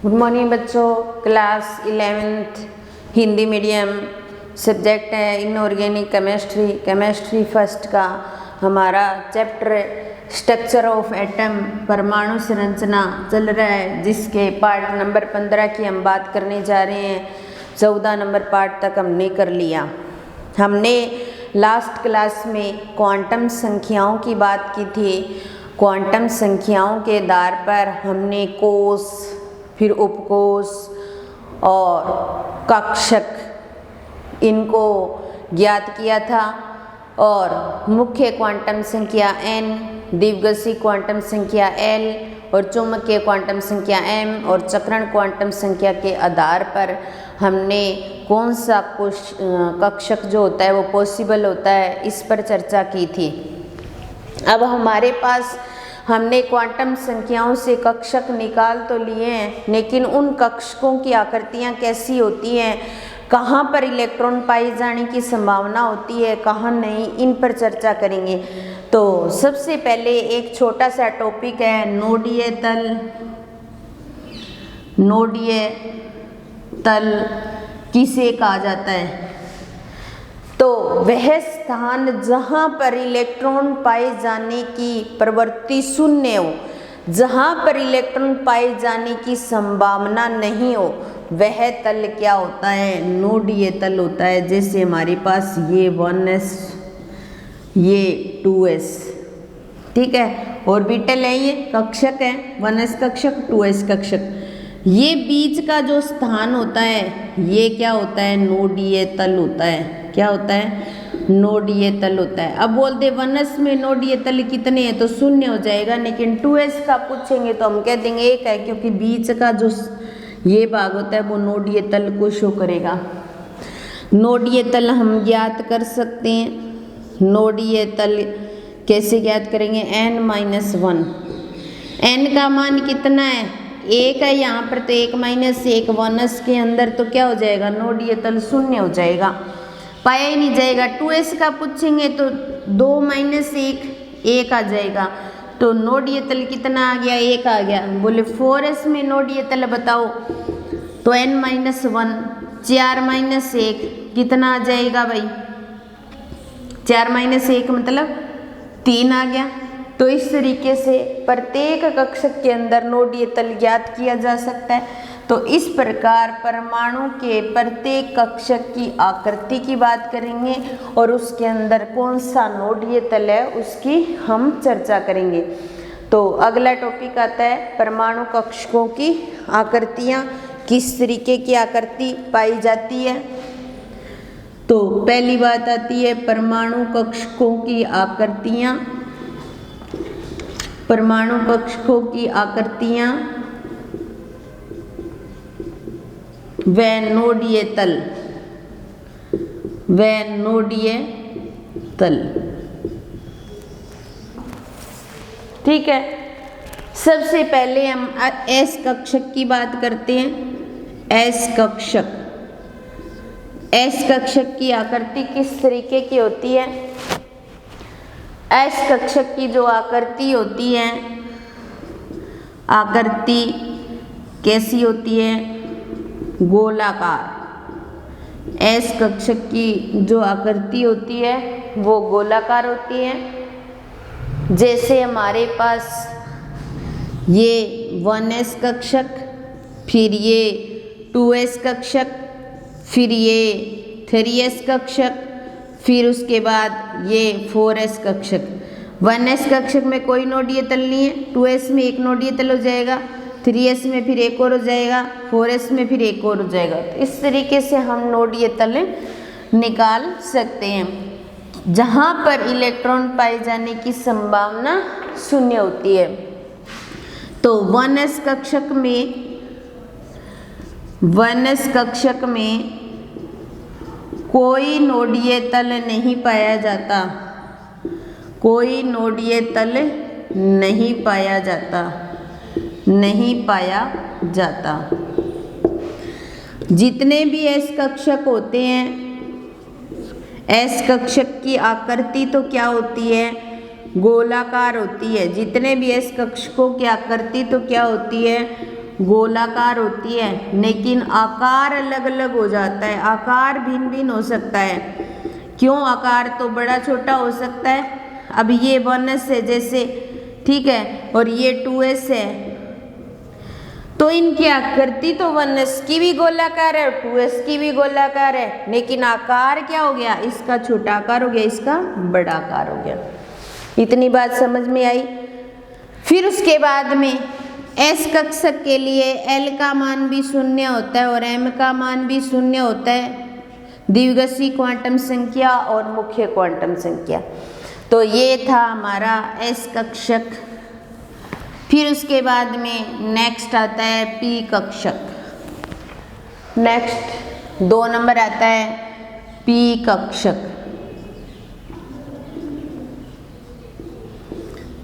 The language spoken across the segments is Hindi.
गुड मॉर्निंग बच्चों। Class 11th Hindi medium subject है इनऑर्गेनिक केमिस्ट्री फर्स्ट का हमारा चैप्टर स्ट्रक्चर ऑफ एटम परमाणु संरचना चल रहा है, जिसके पार्ट नंबर 15 की हम बात करने जा रहे हैं। 14 नंबर पार्ट तक हमने कर लिया। हमने लास्ट क्लास में क्वांटम संख्याओं की बात की थी। क्वांटम संख्याओं के आधार पर हमने कोष, फिर उपकोष और कक्षक इनको ज्ञात किया था, और मुख्य क्वांटम संख्या n, द्विगसीय क्वांटम संख्या l और चुंबकीय क्वांटम संख्या m और चक्रण क्वांटम संख्या के आधार पर हमने कौन सा कक्षक जो होता है वो पॉसिबल होता है, इस पर चर्चा की थी। अब हमारे पास हमने क्वांटम संख्याओं से कक्षक निकाल तो लिए हैं, लेकिन उन कक्षकों की आकृतियाँ कैसी होती हैं, कहाँ पर इलेक्ट्रॉन पाए जाने की संभावना होती है, कहाँ नहीं, इन पर चर्चा करेंगे। तो सबसे पहले एक छोटा सा टॉपिक है नोडीय तल। नोडीय तल किसे कहा जाता है? तो वह स्थान जहाँ पर इलेक्ट्रॉन पाए जाने की प्रवृत्ति शून्य हो, जहाँ पर इलेक्ट्रॉन पाए जाने की संभावना नहीं हो, वह तल क्या होता है? नोडीय तल होता है। जैसे हमारे पास ये 1s, ये 2s, ठीक है, ऑर्बिटल है, ये कक्षक है, 1s कक्षक, 2s कक्षक। ये बीच का जो स्थान होता है ये क्या होता है? नोडीय तल होता है। क्या होता है? नोडीय तल होता है। अब बोल दे 1s में नोडीय तल कितने हैं, तो शून्य हो जाएगा, लेकिन 2s का पूछेंगे तो हम कह देंगे 1 है, क्योंकि बीच का जो ये भाग होता है वो नोडीय तल को शो करेगा। नोडीय तल हम ज्ञात कर सकते हैं। नोडीय तल कैसे ज्ञात करेंगे? n-1। n का मान कितना है? 1 है यहाँ पर, तो 1-1 1s के अंदर तो क्या हो जाएगा? नोडीय तल शून्य हो जाएगा, पाया ही नहीं जाएगा। 2s का पूछेंगे तो 2-1 1 आ जाएगा, तो नोडीय तल कितना आ गया? 1 आ गया। बोले 4s में नोडीय तल बताओ, तो n-1 4-1 कितना आ जाएगा भाई? 4-1 मतलब 3 आ गया। तो इस तरीके से प्रत्येक कक्षक के अंदर नोडीय तल ज्ञात किया जा सकता है। तो इस प्रकार परमाणु के प्रत्येक कक्षक की आकृति की बात करेंगे और उसके अंदर कौन सा नोडीय तल है उसकी हम चर्चा करेंगे। तो अगला टॉपिक आता है परमाणु कक्षकों की आकृतियाँ, किस तरीके की आकृति पाई जाती है। तो पहली बात आती है परमाणु कक्षकों की आकृतियाँ। परमाणु कक्षकों की आकृतियाँ व नोडीय तल। व नोडीय तल, ठीक है। सबसे पहले हम S कक्षक की बात करते हैं। S कक्षक, S कक्षक की आकृति किस तरीके की होती है? S कक्षक की जो आकृति होती है, आकृति कैसी होती है? गोलाकार। S कक्षक की जो आकृति होती है वो गोलाकार होती है। जैसे हमारे पास ये 1s कक्षक, फिर ये 2s कक्षक, फिर ये 3s कक्षक, फिर उसके बाद ये 4s कक्षक। 1s कक्षक में कोई नोडीय तल नहीं है, 2s में एक नोडीय तल हो जाएगा, 3s में फिर एक और हो जाएगा, 4s में फिर एक और हो जाएगा। तो इस तरीके से हम नोडीय तल निकाल सकते हैं जहाँ पर इलेक्ट्रॉन पाए जाने की संभावना शून्य होती है। तो 1s कक्षक में, 1s कक्षक में कोई नोडीय तल नहीं पाया जाता। कोई नोडीय तल नहीं पाया जाता, नहीं पाया जाता। जितने भी S कक्षक होते हैं, S कक्षक की आकृति तो क्या होती है? गोलाकार होती है। जितने भी S कक्षकों की आकृति तो क्या होती है? गोलाकार होती है, लेकिन आकार अलग अलग हो जाता है, आकार भिन्न भिन्न हो सकता है। क्यों? आकार तो बड़ा छोटा हो सकता है। अब ये 1s है जैसे, ठीक है, और ये 2s है, तो इनकी आकृति तो 1s की भी गोलाकार है और 2s की भी गोलाकार है, लेकिन आकार क्या हो गया? इसका छोटा आकार हो गया, इसका बड़ा आकार हो गया। इतनी बात समझ में आई। फिर उसके बाद में S कक्षक के लिए L का मान भी शून्य होता है और M का मान भी शून्य होता है, द्विघाषी क्वांटम संख्या और मुख्य क्वांटम संख्या। तो ये था हमारा S कक्षक। फिर उसके बाद में नेक्स्ट आता है P कक्षक। नेक्स्ट 2 नंबर आता है P कक्षक।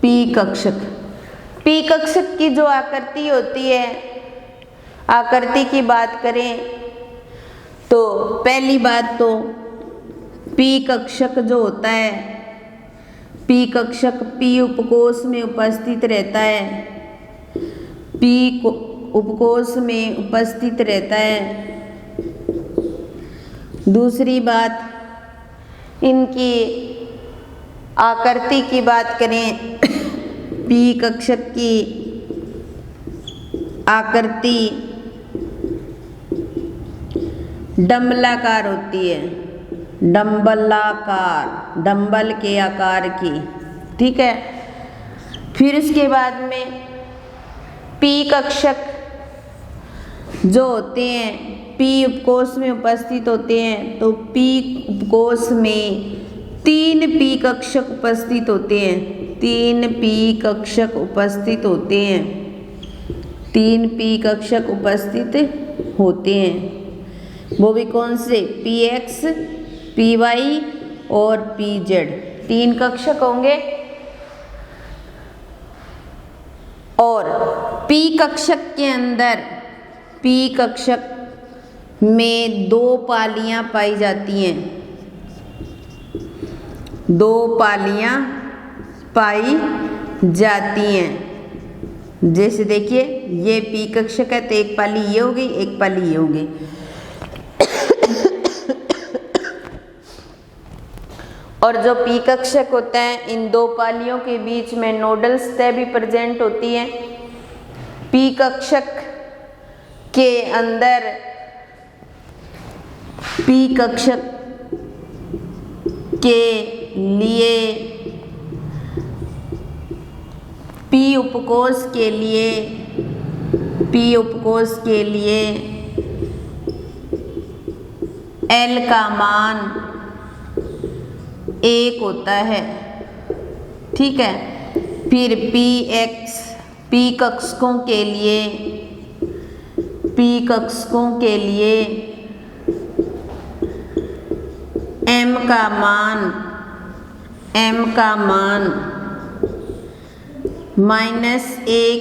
P कक्षक, P कक्षक की जो आकृति होती है, आकृति की बात करें तो पहली बात तो P कक्षक जो होता है, P कक्षक P उपकोष में उपस्थित रहता है, P उपकोष में उपस्थित रहता है। दूसरी बात, इनकी आकृति की बात करें, P कक्षक की आकृति डंबलाकार होती है, डंबलाकार, डंबल के आकार की, ठीक है। फिर उसके बाद में P कक्षक जो होते हैं P उपकोष में उपस्थित होते हैं, तो P उपकोष में 3 P कक्षक उपस्थित होते हैं, 3 P कक्षक उपस्थित होते हैं, 3 P कक्षक उपस्थित होते हैं। वो भी कौन से? Px, Py और Pz, 3 कक्षक होंगे। और P कक्षक के अंदर, P कक्षक में 2 पालियां पाई जाती हैं, 2 पालियां पाई जाती हैं। जैसे देखिए ये P कक्षक है तो एक पाली ये हो गई, एक पाली ये हो गई। और जो P कक्षक होता है, इन 2 पालियों के बीच में नोडल सतह भी प्रेजेंट होती है। P कक्षक के अंदर, P कक्षक के लिए, P उपकोष के लिए, P उपकोष के लिए L का मान 1 होता है, ठीक है। फिर P कक्षकों के लिए, P कक्षकों के लिए M का मान -1,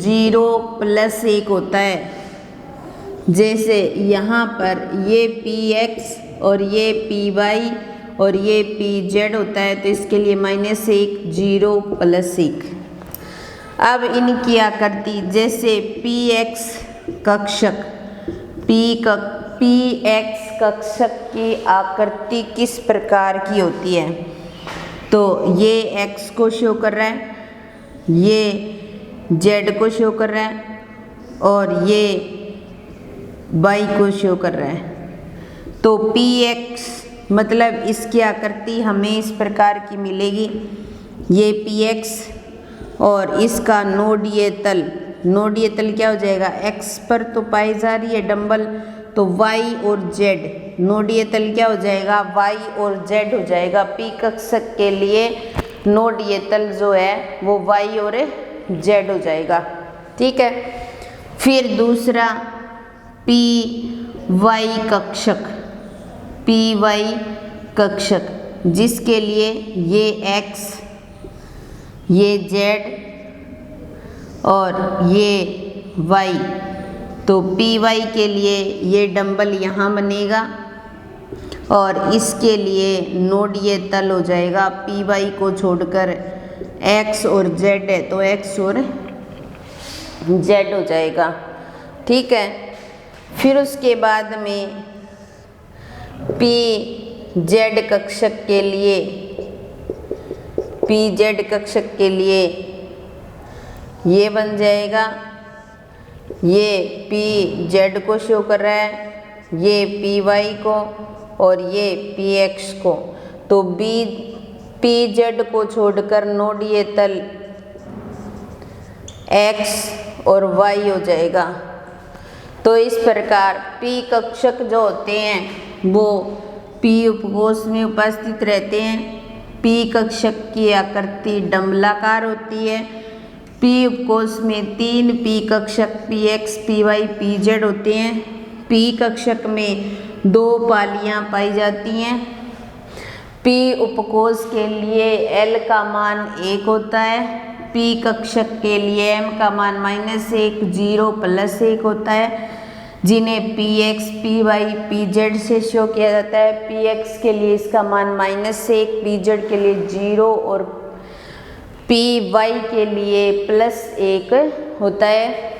0 + 1 होता है। जैसे यहाँ पर ये Px और ये Py और ये Pz होता है, तो इसके लिए -1, 0 + 1। अब इनकी आकृति, जैसे Px कक्षक, Px कक्षक की आकृति किस प्रकार की होती है? तो ये x को शो कर रहा है, ये z को शो कर रहा है और ये y को शो कर रहा है। तो Px मतलब इसकी आकृति हमें इस प्रकार की मिलेगी, ये Px और इसका नोडीय तल, नोडीय तल क्या हो जाएगा? x पर तो पाई जा रही है डंबल, तो y और z, नोडीय तल क्या हो जाएगा? y और z हो जाएगा। P कक्षक के लिए नोडीय तल जो है वो y और z हो जाएगा, ठीक है। फिर दूसरा Py कक्षक, Py कक्षक जिसके लिए ये x, ये z और ये y, तो Py के लिए ये डंबल यहाँ बनेगा और इसके लिए नोडीय तल हो जाएगा Py को छोड़कर x और z है, तो x और जेड हो जाएगा। ठीक है, फिर उसके बाद में पी जेड कक्षक के लिए, पी जेड कक्षक के लिए ये बन जाएगा, ये पी जेड को शो कर रहा है, ये पी वाई को और ये पी एक्स को। तो बी पी जेड को छोड़कर नोड ये तल एक्स और वाई हो जाएगा। तो इस प्रकार पी कक्षक जो होते हैं वो पी उपकोष में उपस्थित रहते हैं। पी कक्षक की आकृति डंबलाकार होती है। पी उपकोष में 3 पी कक्षक P X, P Y, P Z होते हैं। पी कक्षक में 2 पालियां पाई जाती हैं। पी उपकोष के लिए L का मान 1 होता है। पी कक्षक के लिए M का मान -1, 0, +1 होता है, जिन्हें P X, P Y, P Z से शो किया जाता है। पी एक्स के लिए इसका मान -1, पी जेड के लिए 0 और पी वाई के लिए +1 होता है।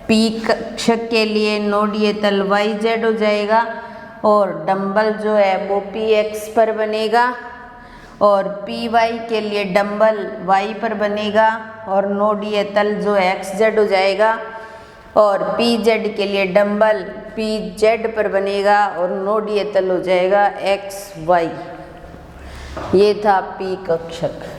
पी कक्षक के लिए नोड ये तल वाई जेड हो जाएगा और डंबल जो है वो पी एक्स पर बनेगा और पी वाई के लिए डंबल वाई पर बनेगा और नोड ये तल जो एक्स जेड हो जाएगा और पी जेड के लिए डंबल पी जेड पर बनेगा और नोड ये तल हो जाएगा एक्स वाई। ये था पी कक्षक।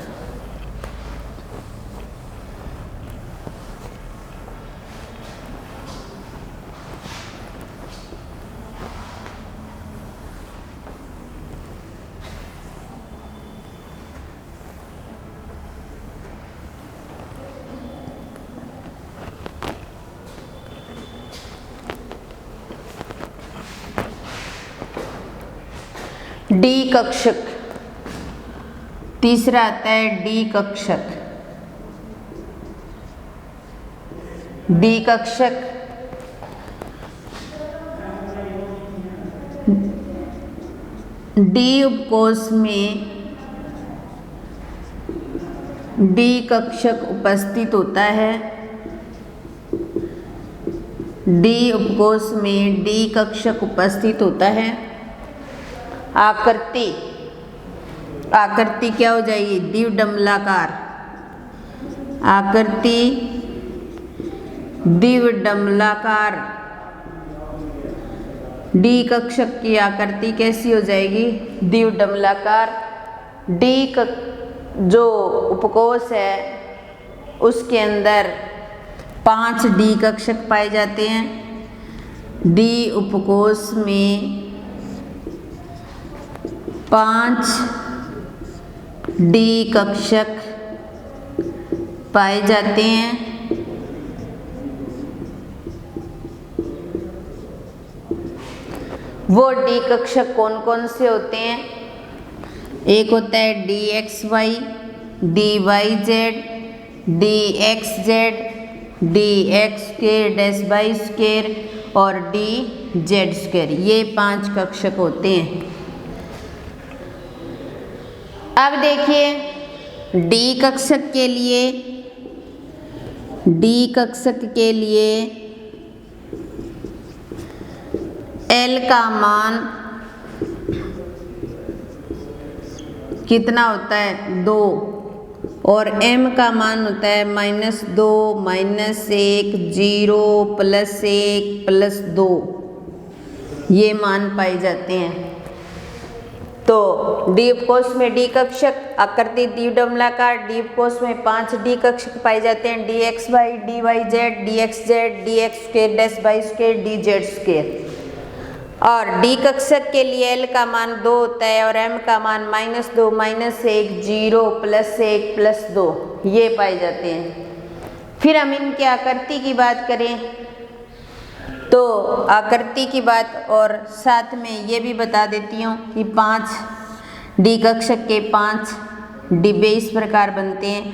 डी कक्षक, तीसरा आता है डी कक्षक। डी कक्षक डी उपकोष में डी कक्षक उपस्थित होता है। डी उपकोष में डी कक्षक उपस्थित होता है। आकृति क्या हो जाएगी? द्विडंबलाकार। आकृति द्विडंबलाकार। डी कक्षक की आकृति कैसी हो जाएगी? द्विडंबलाकार। जो उपकोष है उसके अंदर 5 डी कक्षक पाए जाते हैं। डी उपकोष में 5 डी कक्षक पाए जाते हैं। वो डी कक्षक कौन कौन से होते हैं? एक होता है d x y, d y z, d x z, d x square dash y square और डी जेड स्क्वायर। ये 5 कक्षक होते हैं। अब देखिए डी कक्षक के लिए L का मान कितना होता है? 2 और M का मान होता है -2, -1, 0, +1, +2। ये मान पाए जाते हैं। तो डी उपकोष में डी कक्षक आकृति द्विडंबलाकार। डी उपकोष में 5 डी कक्षक पाए जाते हैं। D x y, d y z, d x z, d x square dash y square, d z square. और डी कक्षक के लिए L का मान 2 होता है और M का मान -2, -1, 0, +1, +2 ये पाए जाते हैं। फिर हम इनकी आकृति की बात करें तो आकृति की बात और साथ में ये भी बता देती हूँ कि 5 डी कक्षक के 5 डिब्बे इस प्रकार बनते हैं।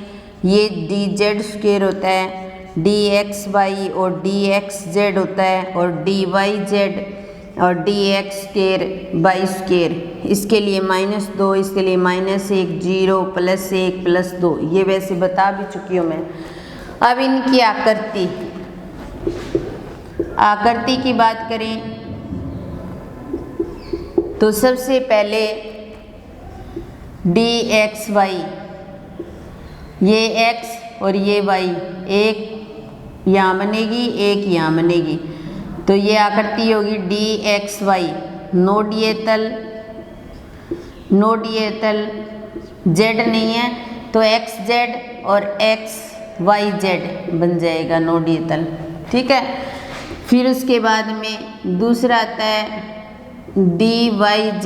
ये डी जेड स्क्वायर होता है, डी एक्स वाई और डी एक्स जेड होता है और डी वाई जेड और d x square y square. इसके लिए -2, इसके लिए -1, 0, +1, +2 ये वैसे बता भी चुकी हूँ मैं। अब इनकी आकृति आकृति की बात करें तो सबसे पहले dxy, ये x और ये y, एक यहाँ बनेगी एक यहाँ बनेगी, तो ये आकृति होगी dxy। नोड ये तल z नहीं है तो xz और xyz बन जाएगा नोड ये तल, ठीक है। फिर उसके बाद में दूसरा आता है dyz,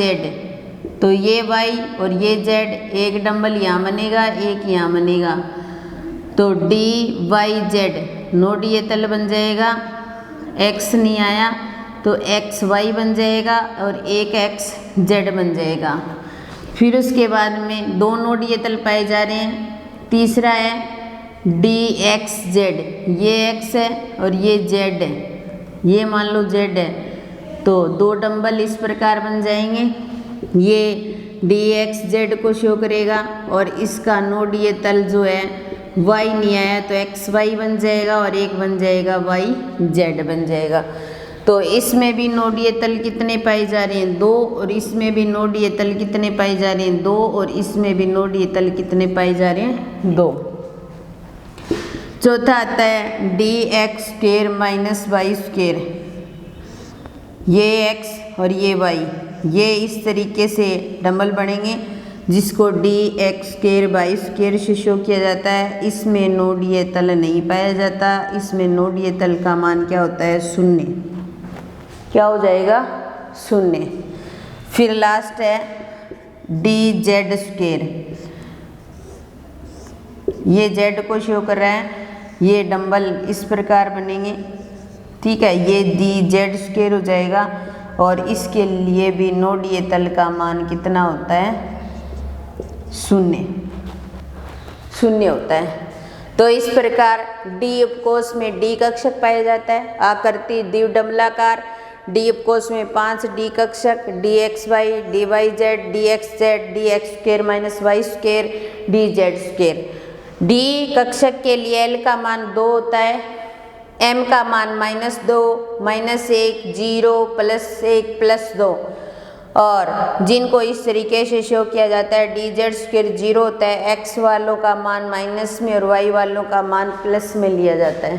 तो ये y और ये z, एक डंबल यहाँ बनेगा एक यहाँ बनेगा, तो dyz नोड ये तल बन जाएगा, x नहीं आया तो xy बन जाएगा और एक xz बन जाएगा। फिर उसके बाद में दो नोड ये तल पाए जा रहे हैं। तीसरा है dxz, ये x है और ये z है, ये मान लो z है, तो दो डंबल इस प्रकार बन जाएंगे, ये dxz को शो करेगा और इसका नोड ये तल जो है y नहीं आया तो xy बन जाएगा और एक बन जाएगा yz बन जाएगा। तो इसमें भी नोड ये तल कितने पाए जा रहे हैं? 2, और इसमें भी नोड ये तल कितने पाए जा रहे हैं? 2, और इसमें भी नोड ये तल कितने पाए जा रहे हैं? 2। चौथा आता है dx² माइनस y², ये x और ये y, ये इस तरीके से डबल बनेंगे जिसको dx² y² से शो किया जाता है। इसमें नोड ये तल नहीं पाया जाता, इसमें नोड ये तल का मान क्या होता है? 0। क्या हो जाएगा? 0। फिर लास्ट है dz², ये z को शो कर रहा है, ये डंबल इस प्रकार बनेंगे, ठीक है, ये dz² हो जाएगा और इसके लिए भी नोड ये तल का मान कितना होता है? 0 होता है। तो इस प्रकार D उपकोष में D कक्षक पाया जाता है। आकृति द्विडंबलाकार, D उपकोष में 5 D कक्षक, dxy, dyz, dxz, dx² minus y², dz²। D कक्षक के लिए L का मान 2 होता है, M का मान -2, -1, 0, +1, +2, और जिनको इस तरीके से शो किया जाता है dz² 0 होता है, x वालों का मान माइनस में और y वालों का मान प्लस में लिया जाता है।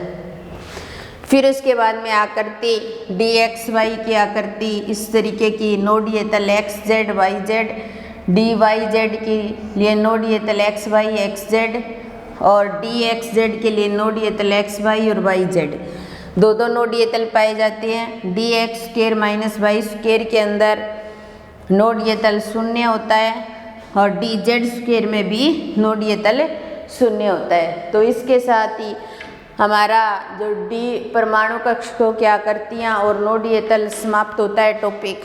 फिर उसके बाद में आकृति dxy की आकृति इस तरीके की, नोड ये तल xz yz, dyz के लिए नोड ये तल xy xz और dxz के लिए नोड ये तल xy और yz। दो नोड ये तल पाए जाते हैं। dx² माइनस y² के अंदर नोड ये तल 0 होता है और dz² में भी नोड ये तल 0 होता है। तो इसके साथ ही हमारा जो D परमाणु कक्षकों की आकृतियाँ और नोड ये तल समाप्त होता है टॉपिक,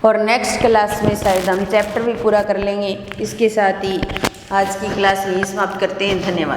और नेक्स्ट क्लास में शायद हम चैप्टर भी पूरा कर लेंगे। इसके साथ ही आज की क्लास यही समाप्त करते हैं। धन्यवाद।